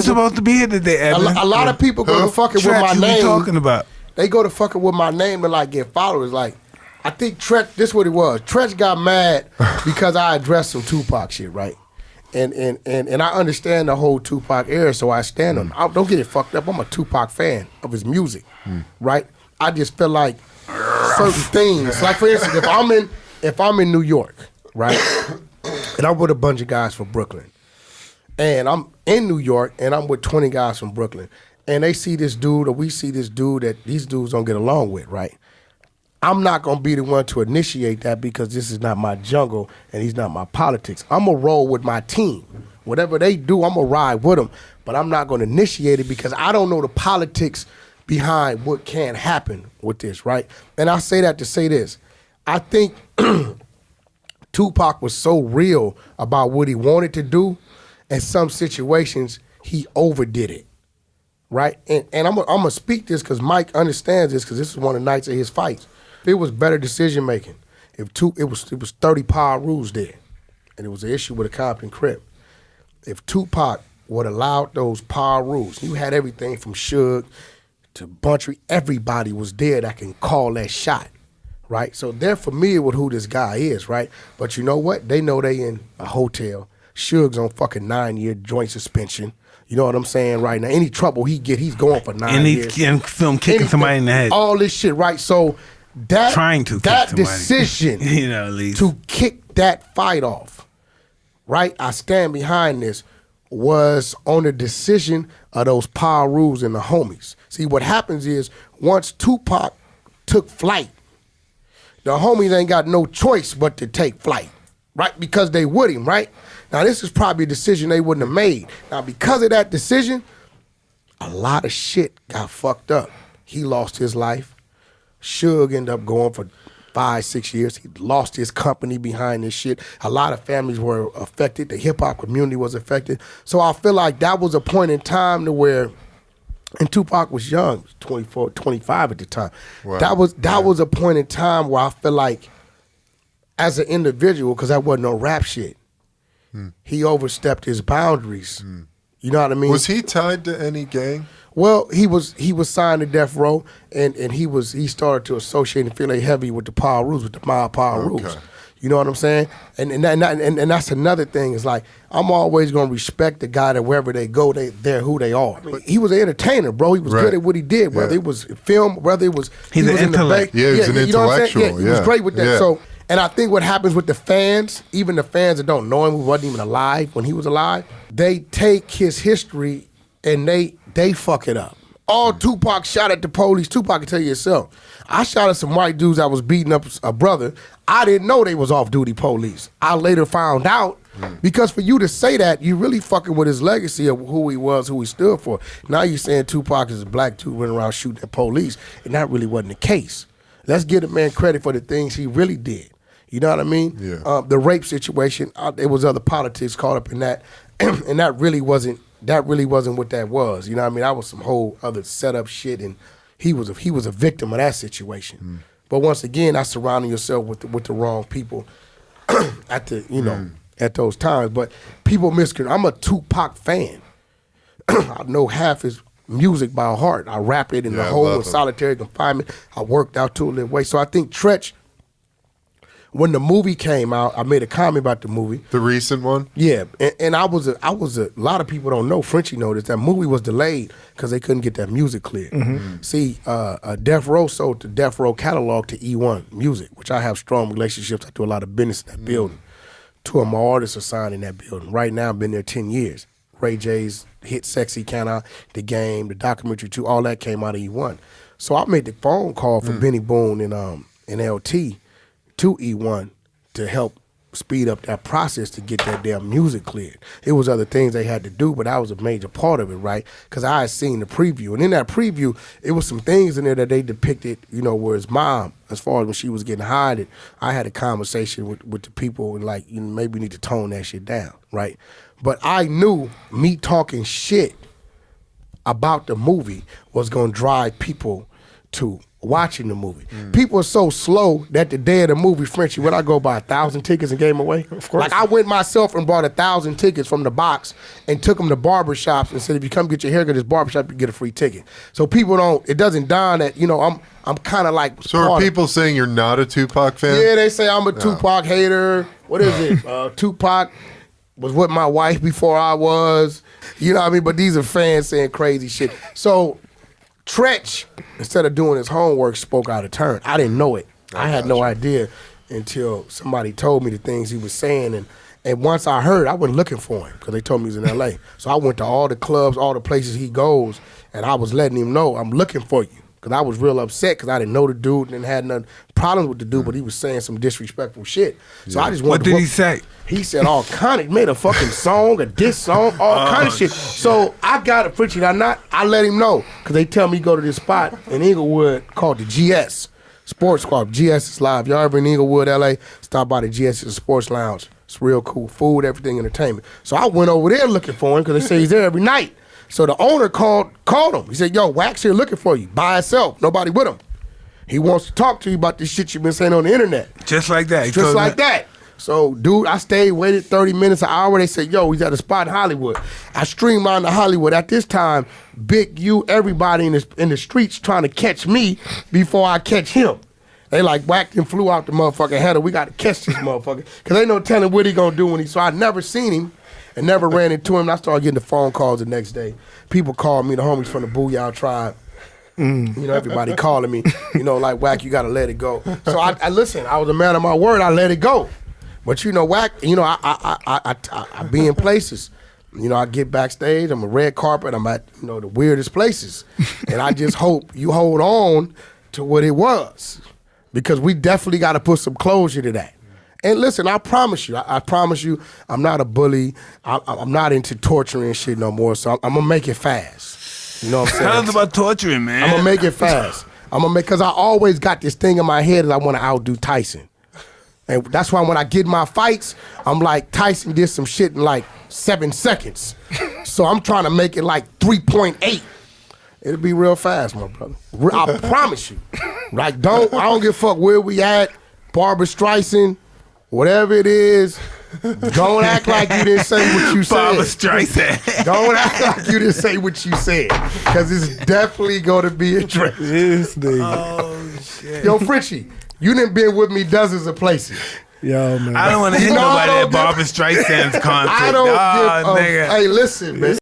supposed to be here today, Evan. A lot of people go to fucking with my name. Talking about? They go to fucking with my name and like get followers. Like, I think Treach, this is what it was. Treach got mad because I addressed some Tupac shit, right? And I understand the whole Tupac era, so I stand on it. Don't get it fucked up. I'm a Tupac fan of his music, right? I just feel like certain things. Like for instance, if I'm in New York, right, and I'm with a bunch of guys from Brooklyn, and I'm in New York and I'm with 20 guys from Brooklyn, and they see this dude or we see this dude that these dudes don't get along with, right? I'm not gonna be the one to initiate that because this is not my jungle and he's not my politics. I'm gonna roll with my team. Whatever they do, I'm gonna ride with them, but I'm not gonna initiate it because I don't know the politics behind what can happen with this, right? And I say that to say this. I think Tupac was so real about what he wanted to do. In some situations, he overdid it, right? And I'm gonna speak this because Mike understands this because this is one of the nights of his fights. It was better decision making. It was 30 power rules there, and it was an issue with a Compton Crip. If Tupac would allowed those power rules, you had everything from Suge to Buntry. Everybody was there that can call that shot, right? So they're familiar with who this guy is, right? But you know what? They know they in a hotel. Suge's on fucking 9-year joint suspension. You know what I'm saying right now? Any trouble he get, he's going for 9 years. And film kicking somebody in the head. All this shit, right? So that decision you know, at least. to kick that fight off, right? I stand behind this, was on the decision of those power rules and the homies. See, what happens is once Tupac took flight, the homies ain't got no choice but to take flight, right? Because they with him, right? Now, this is probably a decision they wouldn't have made. Now, because of that decision, a lot of shit got fucked up. He lost his life. Suge ended up going for 5-6 years. He lost his company behind this shit. A lot of families were affected. The hip-hop community was affected. So I feel like that was a point in time to where, and Tupac was young, 24, 25 at the time. Wow. That was a point in time where I feel like, as an individual, because that wasn't no rap shit, he overstepped his boundaries. You know what I mean? Was he tied to any gang? Well, he was signed to Death Row, and he started to associate and feel heavy with the power rules, with the mild power rules. You know what I'm saying? And that's another thing. Is like I'm always gonna respect the guy that wherever they go, they're who they are. I mean, he was an entertainer, bro. He was good at what he did. Whether it was film, whether it was he's an intellect. Yeah, he's an intellectual. Yeah, he was great with that. So. And I think what happens with the fans, even the fans that don't know him, who wasn't even alive when he was alive, they take his history and they fuck it up. All Tupac shot at the police, Tupac can tell you yourself. I shot at some white dudes that was beating up a brother. I didn't know they was off-duty police. I later found out because for you to say that, you really fucking with his legacy of who he was, who he stood for. Now you're saying Tupac is a black dude running around shooting at police, and that really wasn't the case. Let's give the man credit for the things he really did. You know what I mean? Yeah. The rape situation, there was other politics caught up in that, and that really wasn't what that was. You know what I mean? That was some whole other setup shit, and he was a victim of that situation. But once again, that's surrounding yourself with the wrong people at at those times. But people misconstrue. I'm a Tupac fan. I know half his music by heart. I rapped it in the hole in solitary confinement. I worked out to it way. So I think Treach. When the movie came out, I made a comment about the movie. The recent one? Yeah, and I was a lot of people don't know, Frenchie noticed, that movie was delayed because they couldn't get that music cleared. See, Death Row sold the Death Row catalog to E1 Music, which I have strong relationships. I do a lot of business in that building. 2 of my artists are signed in that building. Right now, I've been there 10 years. Ray J's hit Sexy came out, The Game, the documentary too, all that came out of E1. So I made the phone call for Benny Boone and LT to E1 to help speed up that process to get that damn music cleared. It was other things they had to do, but that was a major part of it, right? Because I had seen the preview. And in that preview, it was some things in there that they depicted, where his mom, as far as when she was getting hired, I had a conversation with the people and like, maybe we need to tone that shit down, right? But I knew me talking shit about the movie was going to drive people to watching the movie. People are so slow that the day of the movie, Frenchie, would I go buy 1,000 tickets and gave them away? Of course. Like I went myself and bought 1,000 tickets from the box and took them to barbershops and said, if you come get your haircut at this barbershop, you get a free ticket. So people don't, it doesn't dawn that, I'm kind of like. So are people saying you're not a Tupac fan? Yeah, they say I'm a Tupac hater. What is it? Tupac was with my wife before I was. You know what I mean? But these are fans saying crazy shit. So Treach, instead of doing his homework, spoke out of turn. I didn't know it. I had no idea until somebody told me the things he was saying. And once I heard, I went looking for him because they told me he was in L.A. So I went to all the clubs, all the places he goes, and I was letting him know, I'm looking for you. Because I was real upset because I didn't know the dude and had no problems with the dude, but he was saying some disrespectful shit. So I just wanted What did he say? He said all kind of, made a fucking song, a diss song, all kind of shit. So I got it, Fritchie. I let him know because they tell me go to this spot in Inglewood called the GS Sports Club. GS is live. Y'all ever in Inglewood, LA? Stop by the GS, it's a sports lounge. It's real cool. Food, everything, entertainment. So I went over there looking for him because they say he's there every night. So the owner called him. He said, yo, Wax here looking for you by himself. Nobody with him. He wants to talk to you about this shit you've been saying on the internet. Just like that. Just like that. So, dude, I stayed, waited 30 minutes, an hour. They said, yo, he's at a spot in Hollywood. I streamlined to Hollywood. At this time, Big U, everybody in the streets trying to catch me before I catch him. They like whacked and flew out the motherfucking header. We got to catch this motherfucker. Because ain't no telling what he going to do when so I never seen him. And never ran into him. And I started getting the phone calls the next day. People called me, the homies from the Booyah Tribe. Everybody calling me. Like, Wack, you got to let it go. So I listen, I was a man of my word. I let it go. But, Wack, I be in places. I get backstage. I'm a red carpet. I'm at, the weirdest places. And I just hope you hold on to what it was. Because we definitely got to put some closure to that. And listen, I promise you, I'm not a bully. I'm not into torturing shit no more, so I'm going to make it fast. You know what I'm saying? Tell us about torturing, man. I'm going to make it fast. Because I always got this thing in my head that I want to outdo Tyson. And that's why when I get my fights, I'm like, Tyson did some shit in like 7 seconds. So I'm trying to make it like 3.8. It'll be real fast, my brother. I promise you. Like, I don't give a fuck where we at, Barbara Streisand, whatever it is, don't act like you didn't say what you said. Barbara Streisand. Don't act like you didn't say what you said. Because it's definitely going to be addressed. This nigga. Oh, shit. Yo, Fritchie, you done been with me dozens of places. Yo, man. I don't want to hit nobody at Barbara Streisand's concert. I don't give a... Hey, listen, man.